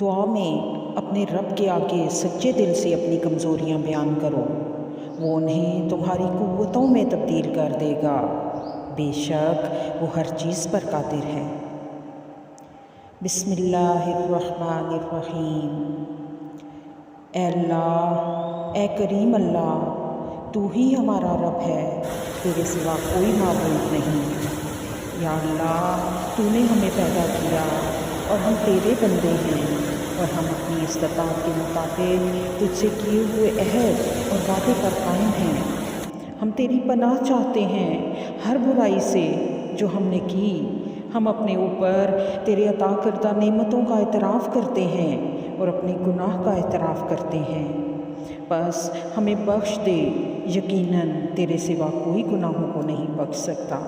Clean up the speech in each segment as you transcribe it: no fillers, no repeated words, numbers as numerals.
دعا میں اپنے رب کے آگے سچے دل سے اپنی کمزوریاں بیان کرو، وہ انہیں تمہاری قوتوں میں تبدیل کر دے گا، بے شک وہ ہر چیز پر قادر ہے۔ بسم اللہ الرحمن الرحیم۔ اے اللہ، اے کریم اللہ، تو ہی ہمارا رب ہے، تیرے سوا کوئی معبود نہیں۔ یا اللہ، تو نے ہمیں پیدا کیا اور ہم تیرے بندے ہیں، اور ہم اپنی استطاعت کے مطابق تجھ سے کیے ہوئے عہد اور وعدے پر قائم ہیں۔ ہم تیری پناہ چاہتے ہیں ہر برائی سے جو ہم نے کی۔ ہم اپنے اوپر تیرے عطا کردہ نعمتوں کا اعتراف کرتے ہیں اور اپنے گناہ کا اعتراف کرتے ہیں، بس ہمیں بخش دے، یقیناً تیرے سوا کوئی گناہوں کو نہیں بخش سکتا۔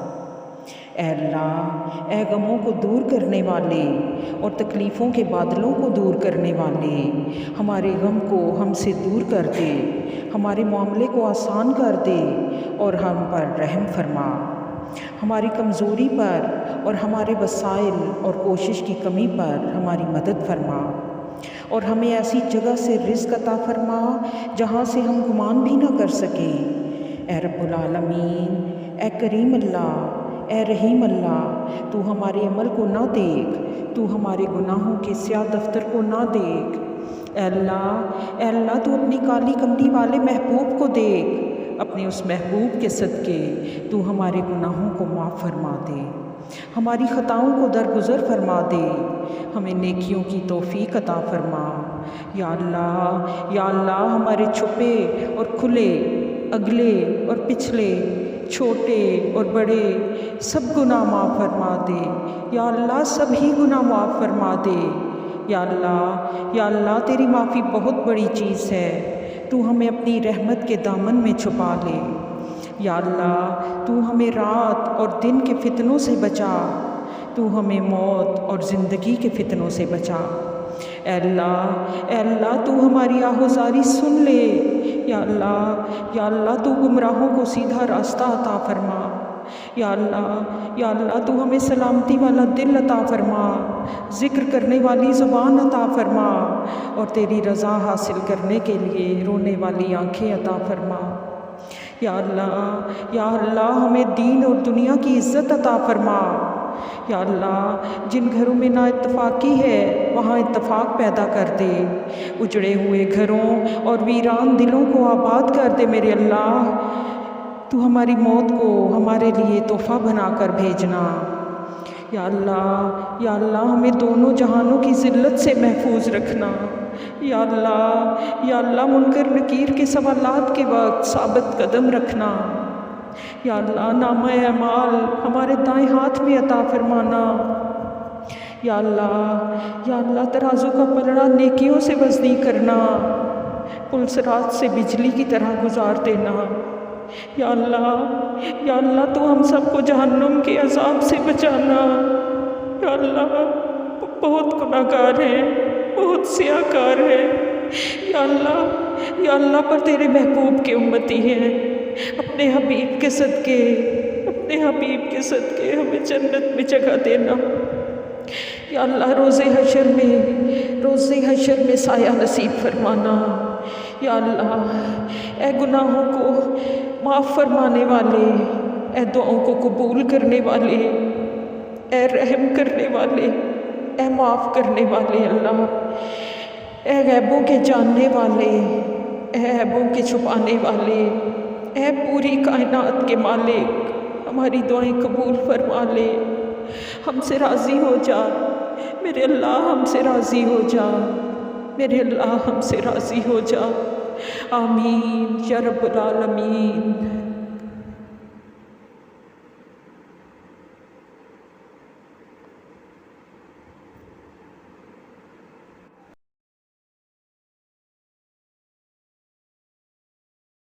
اے اللہ، اے غموں کو دور کرنے والے اور تکلیفوں کے بادلوں کو دور کرنے والے، ہمارے غم کو ہم سے دور کر دے، ہمارے معاملے کو آسان کر دے اور ہم پر رحم فرما۔ ہماری کمزوری پر اور ہمارے وسائل اور کوشش کی کمی پر ہماری مدد فرما، اور ہمیں ایسی جگہ سے رزق عطا فرما جہاں سے ہم گمان بھی نہ کر سکیں۔ اے رب العالمین، اے کریم اللہ، اے رحیم اللہ، تو ہمارے عمل کو نہ دیکھ، تو ہمارے گناہوں کے سیاہ دفتر کو نہ دیکھ۔ اے اللہ، تو اپنی کالی کملی والے محبوب کو دیکھ، اپنے اس محبوب کے صدقے تو ہمارے گناہوں کو معاف فرما دے، ہماری خطاؤں کو درگزر فرما دے، ہمیں نیکیوں کی توفیق عطا فرما۔ یا اللہ، ہمارے چھپے اور کھلے، اگلے اور پچھلے، چھوٹے اور بڑے سب گناہ معاف فرما دے۔ یا اللہ، سب ہی گناہ معاف فرما دے۔ یا اللہ، تیری معافی بہت بڑی چیز ہے، تو ہمیں اپنی رحمت کے دامن میں چھپا لے۔ یا اللہ، تو ہمیں رات اور دن کے فتنوں سے بچا، تو ہمیں موت اور زندگی کے فتنوں سے بچا۔ اے اللہ، تو ہماری آہوزاری سن لے۔ یا اللہ، تو گمراہوں کو سیدھا راستہ عطا فرما۔ یا اللہ، تو ہمیں سلامتی والا دل عطا فرما، ذکر کرنے والی زبان عطا فرما، اور تیری رضا حاصل کرنے کے لیے رونے والی آنکھیں عطا فرما۔ یا اللہ، ہمیں دین اور دنیا کی عزت عطا فرما۔ یا اللہ، جن گھروں میں نا اتفاقی ہے وہاں اتفاق پیدا کر دے، اجڑے ہوئے گھروں اور ویران دلوں کو آباد کر دے۔ میرے اللہ، تو ہماری موت کو ہمارے لیے تحفہ بنا کر بھیجنا۔ یا اللہ، ہمیں دونوں جہانوں کی ذلت سے محفوظ رکھنا۔ یا اللہ، منکر نکیر کے سوالات کے وقت ثابت قدم رکھنا۔ یا اللہ، نامہ اعمال ہمارے دائیں ہاتھ میں عطا فرمانا۔ یا اللہ، ترازو کا پلڑا نیکیوں سے وزنی کرنا، پلسرات سے بجلی کی طرح گزار دینا۔ یا اللہ، تو ہم سب کو جہنم کے عذاب سے بچانا۔ یا اللہ، بہت گناہ گار ہیں، بہت سیاہ کار ہیں۔ یا اللہ، پر تیرے محبوب کے امتی ہیں، اپنے حبیب کے صدقے ہمیں جنت میں جگہ دینا۔ یا اللہ، روز حشر میں سایہ نصیب فرمانا۔ یا اللہ، اے گناہوں کو معاف فرمانے والے، اے دعاؤں کو قبول کرنے والے، اے رحم کرنے والے، اے معاف کرنے والے، اللہ، اے غیبوں کے جاننے والے، اے عیبوں کے چھپانے والے، اے پوری کائنات کے مالک، ہماری دعائیں قبول فرما لے۔ ہم سے راضی ہو جا میرے اللہ، ہم سے راضی ہو جا میرے اللہ، ہم سے راضی ہو جا۔ آمین یا رب العالمین۔